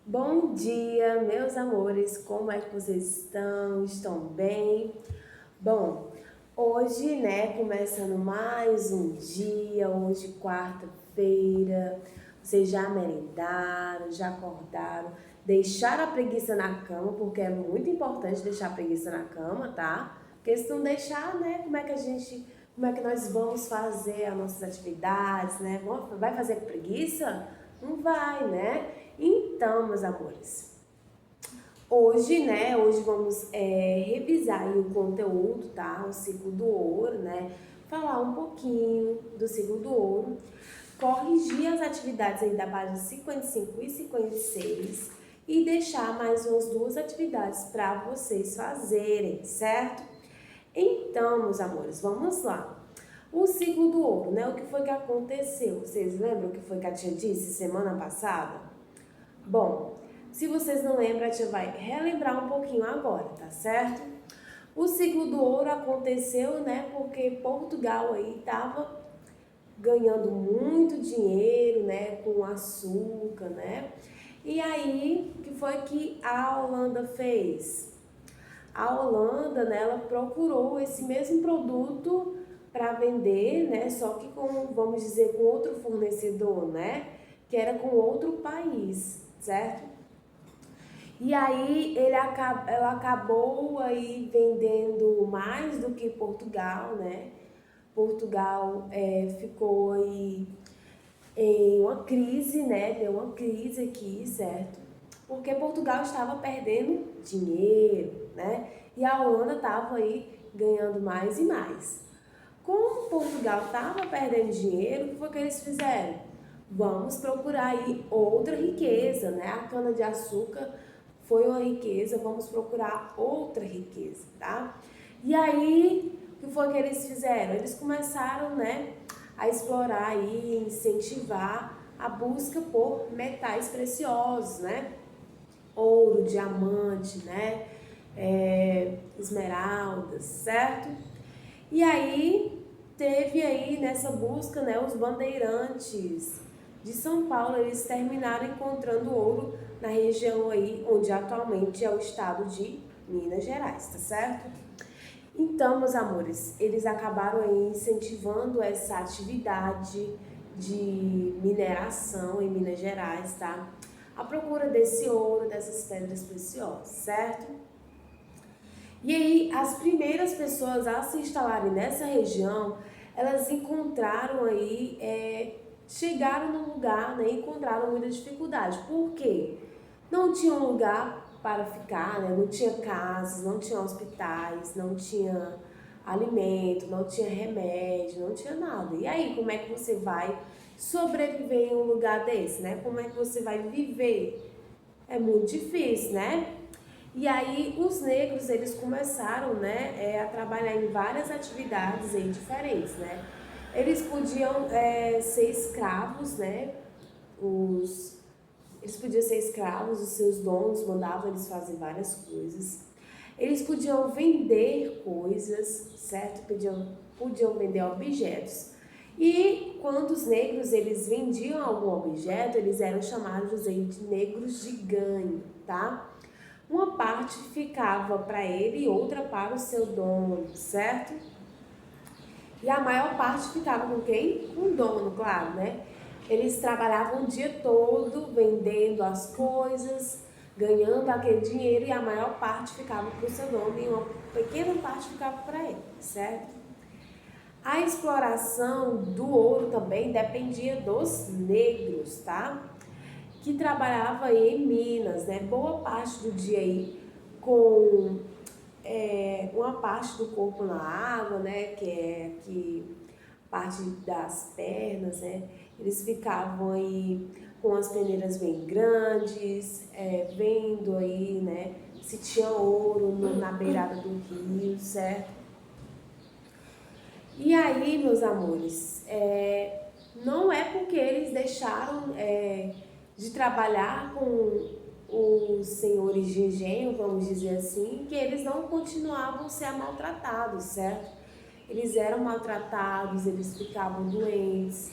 Bom dia, meus amores, como é que vocês estão? Estão bem? Bom, hoje, né, começando mais um dia, hoje quarta-feira, vocês já merendaram, já acordaram, deixaram a preguiça na cama, porque é muito importante deixar a preguiça na cama, tá? Porque se não deixar, né, como é que nós vamos fazer as nossas atividades, né? Vai fazer com preguiça? Não vai, né? Então, meus amores, hoje vamos revisar aí o conteúdo, tá? O ciclo do ouro, né? Falar um pouquinho do ciclo do ouro, corrigir as atividades aí da página 55 e 56 e deixar mais umas duas atividades para vocês fazerem, certo? Então, meus amores, vamos lá. O ciclo do ouro, né? O que foi que aconteceu? Vocês lembram o que foi que a tia disse semana passada? Bom, se vocês não lembram, a tia vai relembrar um pouquinho agora, tá certo? O ciclo do ouro aconteceu, né, porque Portugal aí estava ganhando muito dinheiro, né, com açúcar, né? E aí, o que foi que a Holanda fez? A Holanda, né, ela procurou esse mesmo produto para vender, né, só que com, vamos dizer, com outro fornecedor, né, que era com outro país, certo? E aí ela acabou aí vendendo mais do que Portugal, né? Portugal ficou aí em uma crise, né? Deu uma crise aqui, certo? Porque Portugal estava perdendo dinheiro, né? E a Holanda estava aí ganhando mais e mais. Como Portugal estava perdendo dinheiro, o que foi que eles fizeram? Vamos procurar aí outra riqueza, né? A cana-de-açúcar foi uma riqueza, vamos procurar outra riqueza, tá? E aí, o que foi que eles fizeram? Eles começaram, né, a explorar e incentivar a busca por metais preciosos, né? Ouro, diamante, né? Esmeraldas, certo? E aí teve aí nessa busca, né, os bandeirantes de São Paulo, eles terminaram encontrando ouro na região aí onde atualmente é o estado de Minas Gerais, tá certo? Então, meus amores, eles acabaram aí incentivando essa atividade de mineração em Minas Gerais, tá? A procura desse ouro, dessas pedras preciosas, certo? E aí, as primeiras pessoas a se instalarem nessa região, elas encontraram aí, chegaram no lugar, né, encontraram muita dificuldade. Por quê? Não tinha um lugar para ficar, né, não tinha casas, não tinha hospitais, não tinha alimento, não tinha remédio, não tinha nada. E aí, como é que você vai sobreviver em um lugar desse, né? Como é que você vai viver? É muito difícil, né? E aí os negros eles começaram, né, a trabalhar em várias atividades aí diferentes, né? Eles podiam ser escravos, né? Os, eles podiam ser escravos, os seus donos mandavam eles fazer várias coisas. Eles podiam vender coisas, certo? Podiam vender objetos. E quando os negros eles vendiam algum objeto, eles eram chamados aí de negros de ganho, tá? Uma parte ficava para ele e outra para o seu dono, certo? E a maior parte ficava com quem? Com o dono, claro, né? Eles trabalhavam o dia todo vendendo as coisas, ganhando aquele dinheiro e a maior parte ficava para o seu dono e uma pequena parte ficava para ele, certo? A exploração do ouro também dependia dos negros, tá? Que trabalhava aí em Minas, né? Boa parte do dia aí com uma parte do corpo na água, né? Que é aqui parte das pernas, né? Eles ficavam aí com as peneiras bem grandes, vendo aí, né? Se tinha ouro na beirada do rio, certo? E aí, meus amores, não é porque eles deixaram de trabalhar com os senhores de engenho, vamos dizer assim, que eles não continuavam a ser maltratados, certo? Eles eram maltratados, eles ficavam doentes.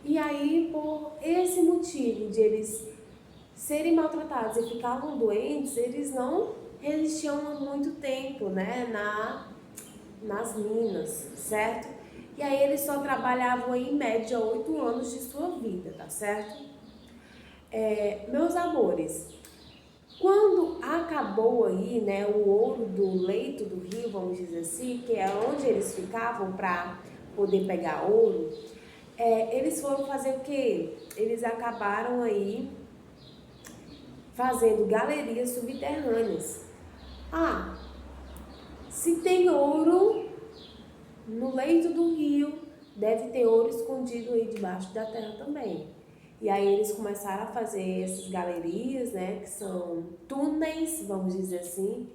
E aí, por esse motivo de eles serem maltratados e ficavam doentes, eles não resistiam há muito tempo, né, nas minas, certo? E aí eles só trabalhavam aí, em média 8 anos de sua vida, tá certo? Meus amores, quando acabou aí, né, o ouro do leito do rio, vamos dizer assim, que é onde eles ficavam para poder pegar ouro, eles foram fazer o quê? Eles acabaram aí fazendo galerias subterrâneas. Ah, se tem ouro no leito do rio, deve ter ouro escondido aí debaixo da terra também. E aí eles começaram a fazer essas galerias, né, que são túneis, vamos dizer assim.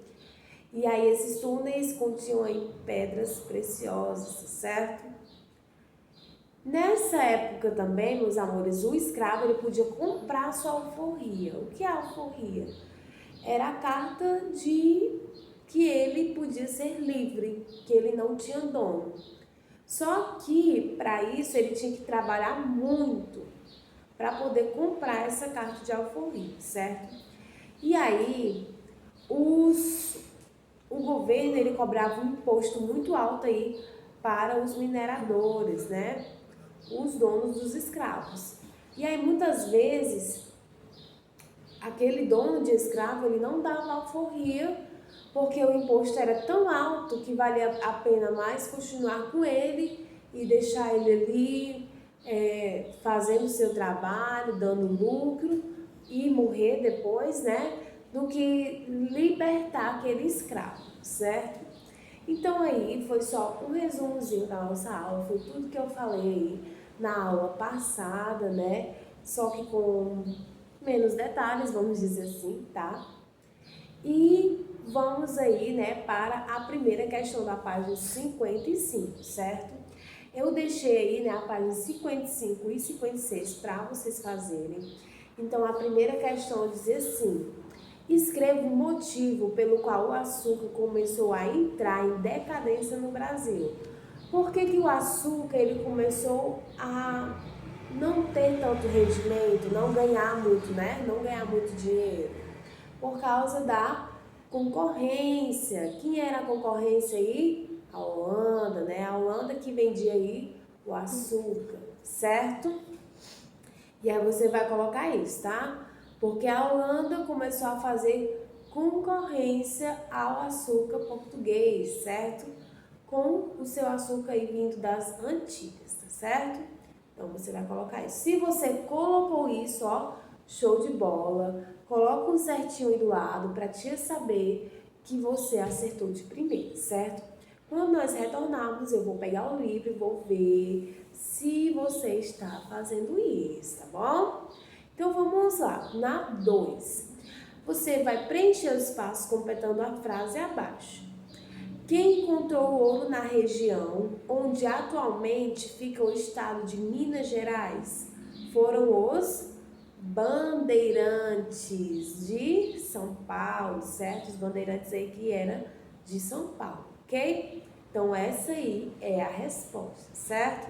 E aí esses túneis continham aí pedras preciosas, certo? Nessa época também, meus amores, o escravo ele podia comprar sua alforria. O que é a alforria? Era a carta de que ele podia ser livre, que ele não tinha dono. Só que para isso ele tinha que trabalhar muito para poder comprar essa carta de alforria, certo? E aí o governo ele cobrava um imposto muito alto aí para os mineradores, né? Os donos dos escravos. E aí muitas vezes aquele dono de escravo ele não dava alforria porque o imposto era tão alto que valia a pena mais continuar com ele e deixar ele ali fazendo o seu trabalho, dando lucro e morrer depois, né? Do que libertar aquele escravo, certo? Então aí foi só um resumozinho da nossa aula, foi tudo que eu falei na aula passada, né? Só que com menos detalhes, vamos dizer assim, tá? E vamos aí, né, para a primeira questão da página 55, certo? Eu deixei aí, né, a página 55 e 56 para vocês fazerem. Então, a primeira questão diz assim: escreva o motivo pelo qual o açúcar começou a entrar em decadência no Brasil. Por que o açúcar ele começou a não ter tanto rendimento, não ganhar muito, né? Não ganhar muito dinheiro? Por causa da concorrência. Quem era a concorrência aí? A Holanda, né? A Holanda que vendia aí o açúcar, certo? E aí você vai colocar isso, tá? Porque a Holanda começou a fazer concorrência ao açúcar português, certo? Com o seu açúcar aí vindo das antigas, tá certo? Então você vai colocar isso. Se você colocou isso, ó, show de bola. Coloca um certinho aí do lado para tia saber que você acertou de primeira, certo? Quando nós retornarmos, eu vou pegar o livro e vou ver se você está fazendo isso, tá bom? Então vamos lá, na 2. Você vai preencher o espaço completando a frase abaixo. Quem encontrou ouro na região onde atualmente fica o estado de Minas Gerais foram os bandeirantes de São Paulo, certo? Os bandeirantes aí que era de São Paulo, ok? Então essa aí é a resposta, certo?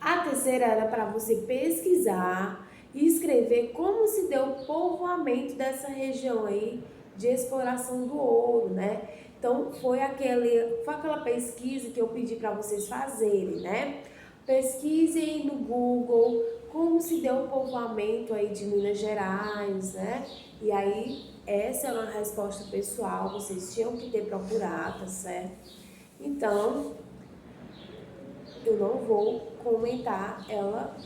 A terceira era para você pesquisar e escrever como se deu o povoamento dessa região aí de exploração do ouro, né? Então foi aquela pesquisa que eu pedi para vocês fazerem, né? Pesquisem no Google como se deu o povoamento aí de Minas Gerais, né? E aí essa era uma resposta pessoal, vocês tinham que ter procurado, tá certo? Então eu não vou comentar ela,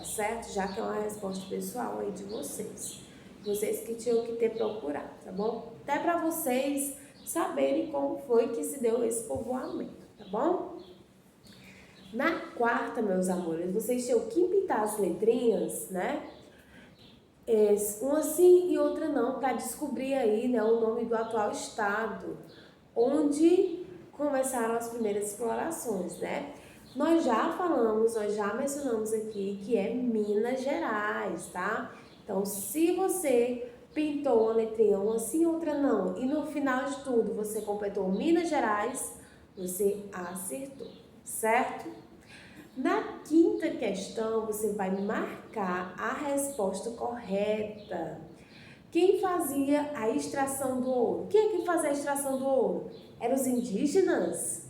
certo? Já que é uma resposta pessoal aí de vocês. Vocês que tinham que ter procurado, tá bom? Até para vocês saberem como foi que se deu esse povoamento, tá bom? Na quarta, meus amores, vocês tinham que pintar as letrinhas, né? Uma sim e outra não, para descobrir aí, né, o nome do atual estado, onde começaram as primeiras explorações, né? Nós já mencionamos aqui que é Minas Gerais, tá? Então, se você pintou uma letrinha, uma sim, outra não, e no final de tudo você completou Minas Gerais, você acertou, certo? Na quinta questão, você vai marcar a resposta correta. Quem fazia a extração do ouro? Quem é que fazia a extração do ouro? Eram os indígenas?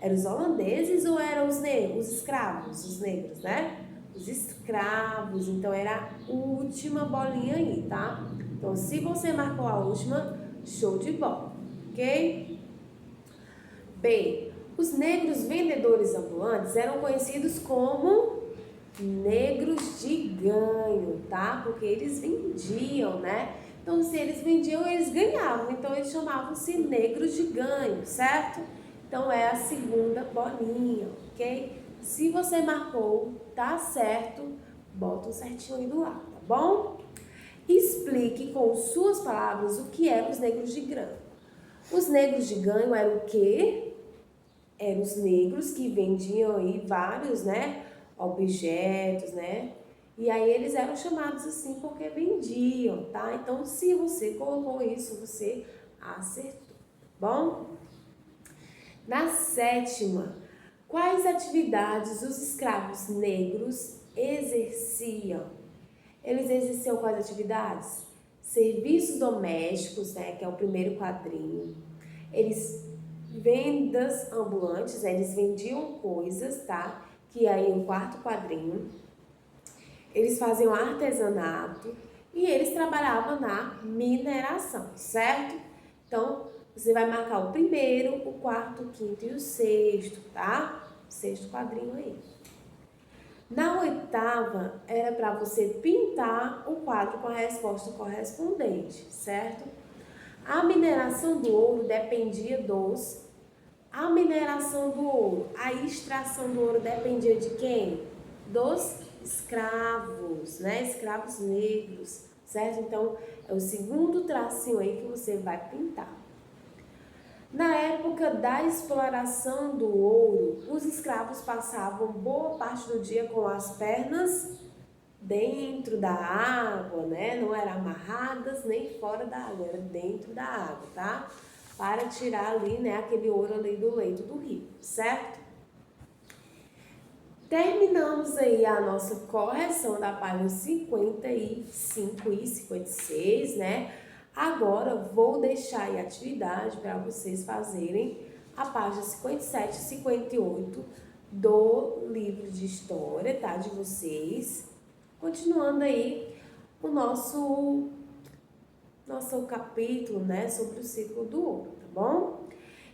Eram os holandeses ou eram os negros, os escravos, os negros, né? Os escravos. Então, era a última bolinha aí, tá? Então, se você marcou a última, show de bola, ok? B. Os negros vendedores ambulantes eram conhecidos como negros de ganho, tá? Porque eles vendiam, né? Então, se eles vendiam, eles ganhavam. Então, eles chamavam-se negros de ganho, certo? Então, é a segunda bolinha, ok? Se você marcou, tá certo, bota um certinho aí do lado, tá bom? Explique com suas palavras o que eram os negros de ganho. Os negros de ganho eram o quê? Eram os negros que vendiam aí vários, né, objetos, né? E aí eles eram chamados assim porque vendiam, tá? Então, se você colocou isso, você acertou, bom? Na sétima, quais atividades os escravos negros exerciam? Eles exerciam quais atividades? Serviços domésticos, né, que é o primeiro quadrinho. Eles vendas ambulantes, né, eles vendiam coisas, tá? Que aí o quarto quadrinho. Eles faziam artesanato e eles trabalhavam na mineração, certo? Então, você vai marcar o primeiro, o quarto, o quinto e o sexto, tá? O sexto quadrinho aí. Na oitava, era para você pintar o quadro com a resposta correspondente, certo? A mineração do ouro dependia dos... A mineração do ouro, a extração do ouro dependia de quem? Dos escravos, né? Escravos negros, certo? Então, é o segundo tracinho aí que você vai pintar. Na época da exploração do ouro, os escravos passavam boa parte do dia com as pernas dentro da água, né? Não eram amarradas nem fora da água, era dentro da água, tá? Para tirar ali, né, aquele ouro ali do leito do rio, certo? Terminamos aí a nossa correção da página 55 e 56, né? Agora vou deixar aí a atividade para vocês fazerem a página 57 e 58 do livro de história, tá? De vocês. Continuando aí o nosso capítulo, né? Sobre o ciclo do ouro, tá bom?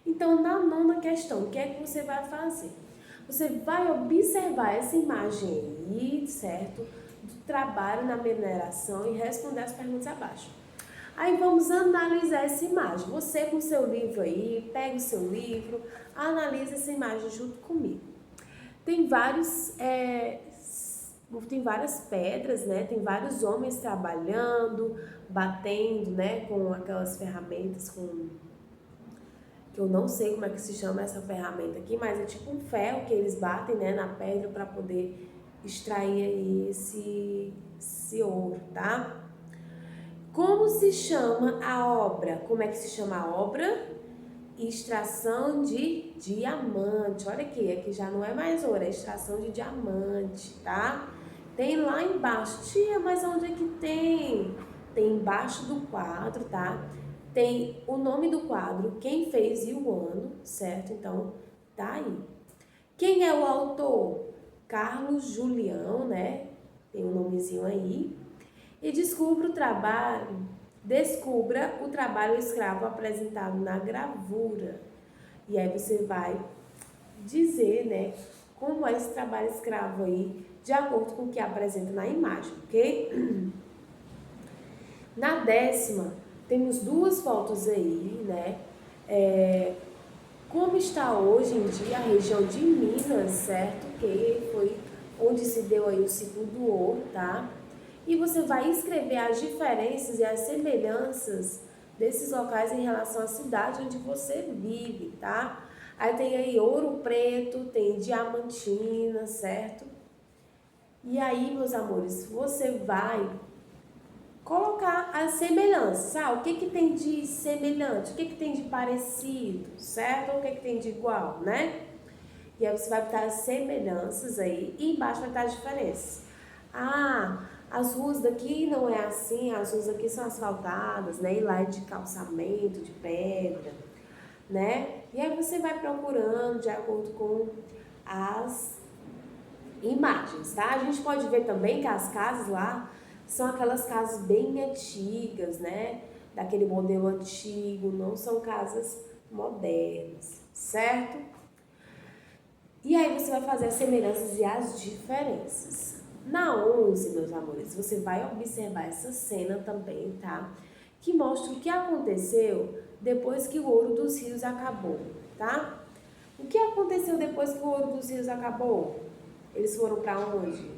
Então, na nona questão, o que é que você vai fazer? Você vai observar essa imagem aí, certo? Do trabalho na mineração e responder as perguntas abaixo. Aí vamos analisar essa imagem. Você com o seu livro aí, pega o seu livro, analisa essa imagem junto comigo. Tem várias pedras, né? Tem vários homens trabalhando, batendo, né? Com aquelas ferramentas, que eu não sei como é que se chama essa ferramenta aqui, mas é tipo um ferro que eles batem, né, na pedra para poder extrair aí esse ouro, tá? Como se chama a obra? Como é que se chama a obra? Extração de diamante. Olha aqui já não é mais ouro, é extração de diamante, tá? Tem lá embaixo. Tia, mas onde é que tem? Tem embaixo do quadro, tá? Tem o nome do quadro, quem fez e o ano, certo? Então, tá aí. Quem é o autor? Carlos Julião, né? Tem um nomezinho aí. E descubra o trabalho escravo apresentado na gravura. E aí você vai dizer, né, como é esse trabalho escravo aí, de acordo com o que apresenta na imagem, ok? Na décima, temos duas fotos aí, né? Como está hoje em dia a região de Minas, certo? Que foi onde se deu aí o ciclo do ouro, tá? E você vai escrever as diferenças e as semelhanças desses locais em relação à cidade onde você vive, tá? Aí tem aí Ouro Preto, tem Diamantina, certo? E aí, meus amores, você vai colocar as semelhanças, o que tem de semelhante, o que tem de parecido, certo? Ou o que tem de igual, né? E aí você vai botar as semelhanças aí e embaixo vai estar as diferenças. Ah, as ruas daqui não é assim, as ruas aqui são asfaltadas, né? E lá é de calçamento, de pedra, né? E aí você vai procurando de acordo com as imagens, tá? A gente pode ver também que as casas lá são aquelas casas bem antigas, né? Daquele modelo antigo, não são casas modernas, certo? E aí você vai fazer as semelhanças e as diferenças. Na 11, meus amores, você vai observar essa cena também, tá? Que mostra o que aconteceu depois que o ouro dos rios acabou, tá? O que aconteceu depois que o ouro dos rios acabou? Eles foram para onde?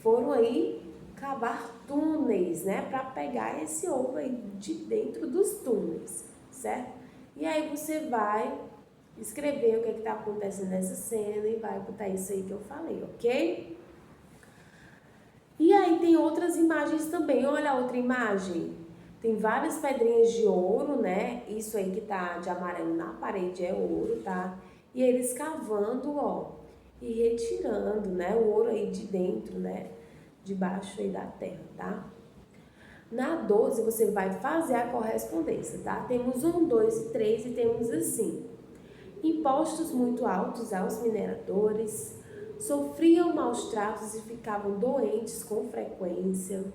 Foram aí cavar túneis, né? Para pegar esse ouro aí de dentro dos túneis, certo? E aí você vai escrever o que está acontecendo nessa cena e vai botar isso aí que eu falei, ok? E aí tem outras imagens também. Olha a outra imagem. Tem várias pedrinhas de ouro, né? Isso aí que tá de amarelo na parede é ouro, tá? E eles cavando, ó, e retirando, né? O ouro aí de dentro, né? Debaixo aí da terra, tá? Na 12 você vai fazer a correspondência, tá? Temos 1, 2 e 3 e temos assim: impostos muito altos aos mineradores, sofriam maus tratos e ficavam doentes com frequência,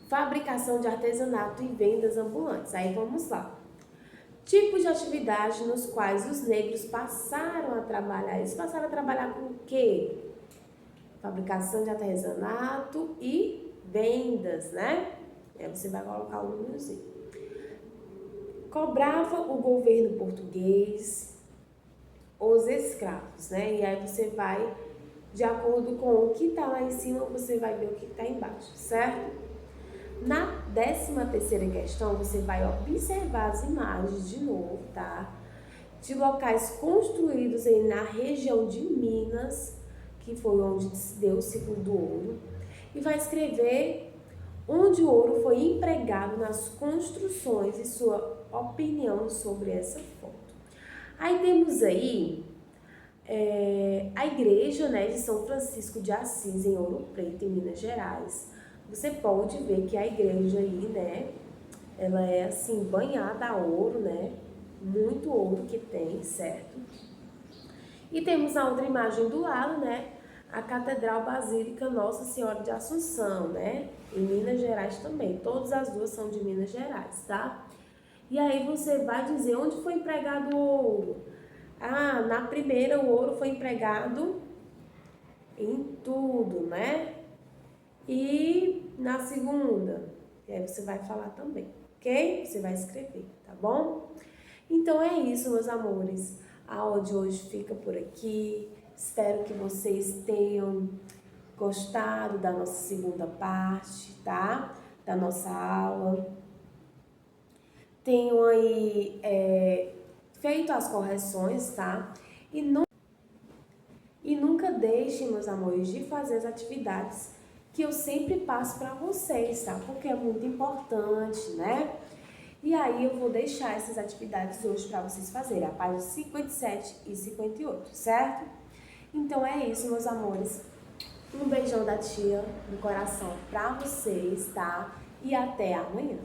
fabricação de artesanato e vendas ambulantes. Aí vamos lá. Tipos de atividade nos quais os negros passaram a trabalhar. Eles passaram a trabalhar com o quê? Fabricação de artesanato e vendas, né? Aí você vai colocar o númerozinho. Cobrava o governo português os escravos, né? E aí você vai, de acordo com o que tá lá em cima, você vai ver o que tá embaixo, certo? Na 13ª questão, você vai observar as imagens de novo, tá? De locais construídos aí na região de Minas, que foi onde se deu o ciclo do ouro, e vai escrever onde o ouro foi empregado nas construções e sua opinião sobre essa foto. Aí temos aí a igreja, né, de São Francisco de Assis, em Ouro Preto, em Minas Gerais. Você pode ver que a igreja aí, né, ela é assim, banhada a ouro, né, muito ouro que tem, certo? E temos a outra imagem do lado, né, a Catedral Basílica Nossa Senhora de Assunção, né, em Minas Gerais também. Todas as duas são de Minas Gerais, tá? E aí você vai dizer onde foi empregado o ouro. Ah, na primeira o ouro foi empregado em tudo, né? E na segunda, e aí você vai falar também, ok? Você vai escrever, tá bom? Então é isso, meus amores. A aula de hoje fica por aqui. Espero que vocês tenham gostado da nossa segunda parte, tá? Da nossa aula. Tenham aí feito as correções, tá? E nunca deixem, meus amores, de fazer as atividades que eu sempre passo para vocês, tá? Porque é muito importante, né? E aí eu vou deixar essas atividades hoje para vocês fazerem, a página 57 e 58, certo? Então é isso, meus amores. Um beijão da tia no coração para vocês, tá? E até amanhã.